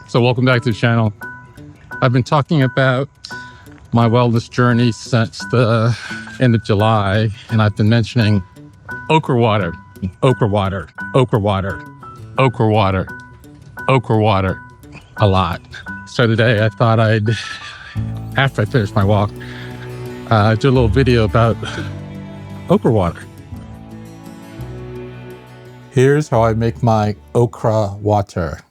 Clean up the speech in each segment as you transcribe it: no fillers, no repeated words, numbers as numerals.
So welcome back to the channel. I've been talking about my wellness journey since the end of July, and I've been mentioning okra water, okra water, okra water, okra water, okra water a lot. So today I thought after I finish my walk, do a little video about okra water. Here's how I make my okra water.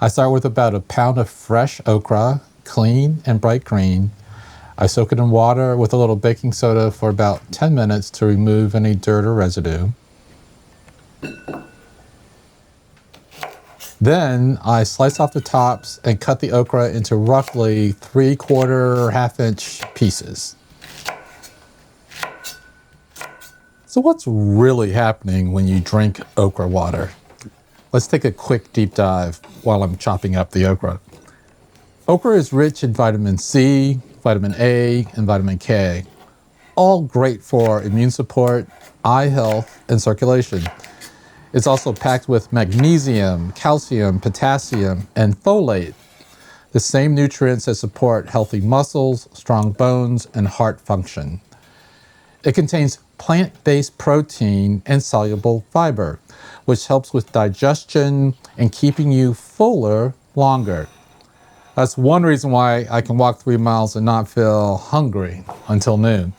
I start with about a pound of fresh okra, clean and bright green. I soak it in water with a little baking soda for about 10 minutes to remove any dirt or residue. Then I slice off the tops and cut the okra into roughly 3/4 or half-inch pieces. So what's really happening when you drink okra water? Let's take a quick deep dive while I'm chopping up the okra. Okra is rich in vitamin C, vitamin A, and vitamin K, all great for immune support, eye health, and circulation. It's also packed with magnesium, calcium, potassium, and folate, the same nutrients that support healthy muscles, strong bones, and heart function. It contains plant-based protein and soluble fiber, which helps with digestion and keeping you fuller longer. That's one reason why I can walk 3 miles and not feel hungry until noon.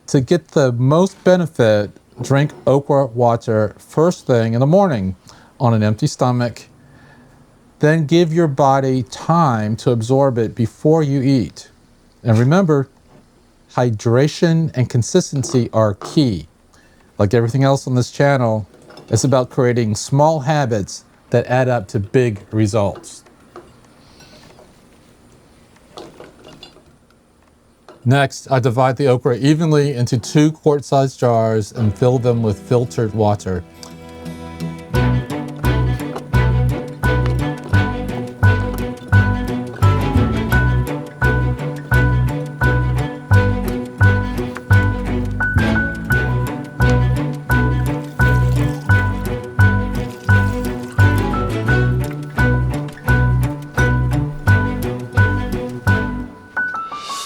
To get the most benefit, drink okra water first thing in the morning on an empty stomach. Then give your body time to absorb it before you eat. And remember, hydration and consistency are key. Like everything else on this channel, it's about creating small habits that add up to big results. Next, I divide the okra evenly into 2 quart-sized jars and fill them with filtered water.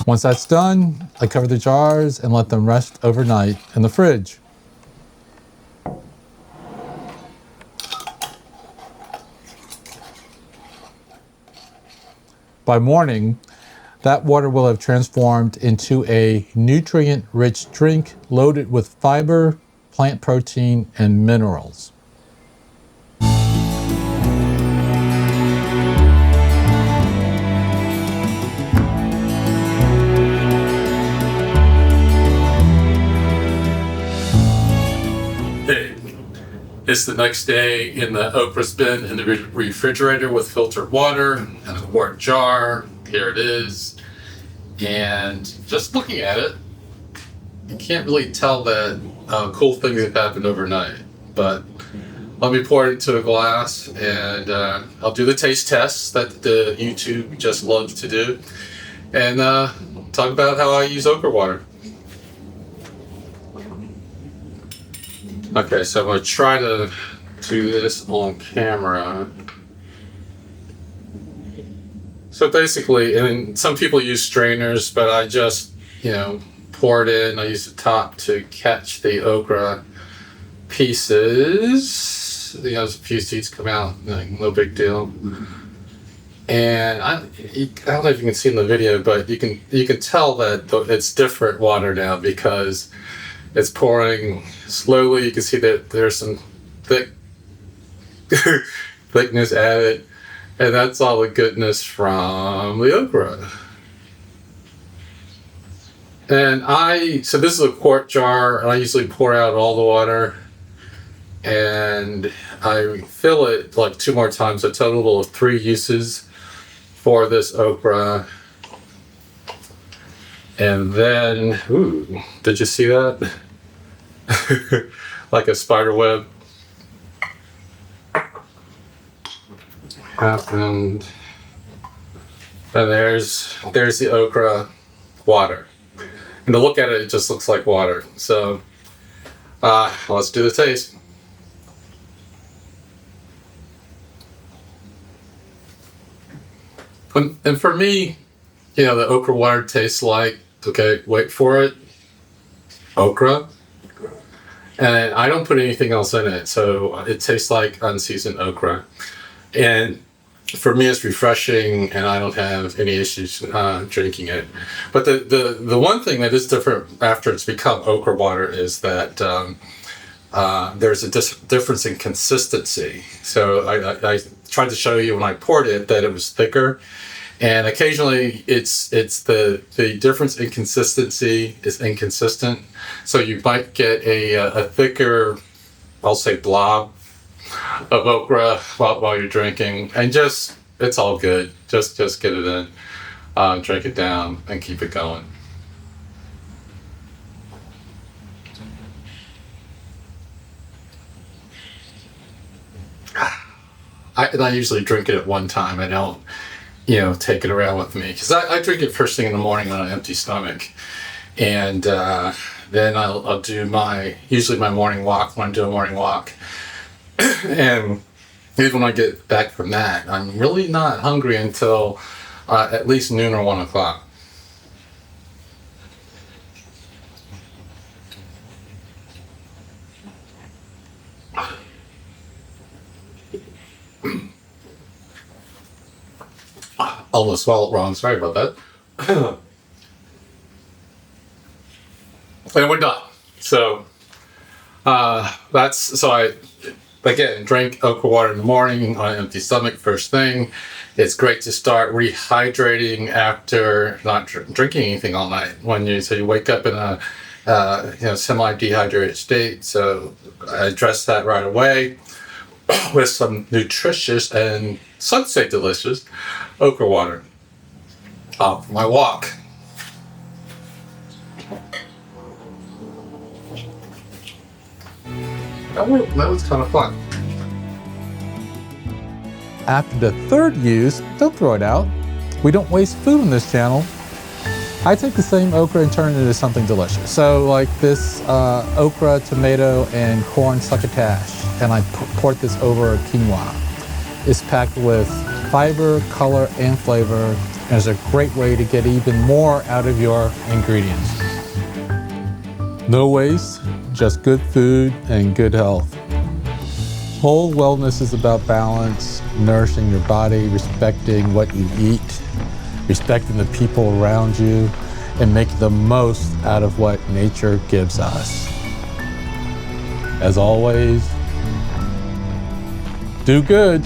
Once that's done, I cover the jars and let them rest overnight in the fridge. By morning, that water will have transformed into a nutrient-rich drink loaded with fiber, plant protein, and minerals. It's the next day in the okra's been in the refrigerator with filtered water and a quart jar. Here it is. And just looking at it, you can't really tell that cool things have happened overnight. But let me pour it into a glass and I'll do the taste tests that the YouTube just loves to do. And talk about how I use okra water. Okay, so I'm going to try to do this on camera. So basically, and some people use strainers, but I just, pour it in. I use the top to catch the okra pieces. A few seeds come out, no big deal. And I don't know if you can see in the video, but you can tell that it's different water now because it's pouring slowly. You can see that there's some thickness added, and that's all the goodness from the okra. And so this is a quart jar, and I usually pour out all the water, and I fill it like 2 more times, a total of 3 uses for this okra. And then, ooh, did you see that? Like a spider web happened. And there's the okra water. And to look at it, it just looks like water. So let's do the taste. And for me, the okra water tastes like, okay, wait for it, okra. And I don't put anything else in it, so it tastes like unseasoned okra. And for me, it's refreshing, and I don't have any issues drinking it. But the one thing that is different after it's become okra water is that there's a difference in consistency. So I tried to show you when I poured it that it was thicker. And occasionally it's the difference in consistency is inconsistent. So you might get a thicker, I'll say, blob of okra while you're drinking, and it's all good. Just get it in, drink it down, and keep it going. I usually drink it at one time. I don't take it around with me, because I drink it first thing in the morning on an empty stomach, and then I'll do usually my morning walk when I do a morning walk, and even when I get back from that, I'm really not hungry until at least noon or 1 o'clock. Almost swallowed wrong. Sorry about that. And we're done. So I again drink okra water in the morning on an empty stomach first thing. It's great to start rehydrating after not drinking anything all night. So you wake up in a semi-dehydrated state. So I address that right away with some nutritious and some say delicious okra water. For my walk. That was kind of fun. After the third use, don't throw it out. We don't waste food on this channel. I take the same okra and turn it into something delicious. So like this okra, tomato, and corn succotash, and I port this over quinoa. It's packed with fiber, color, and flavor, and is a great way to get even more out of your ingredients. No waste, just good food and good health. Whole wellness is about balance, nourishing your body, respecting what you eat, respecting the people around you, and making the most out of what nature gives us. As always, do good.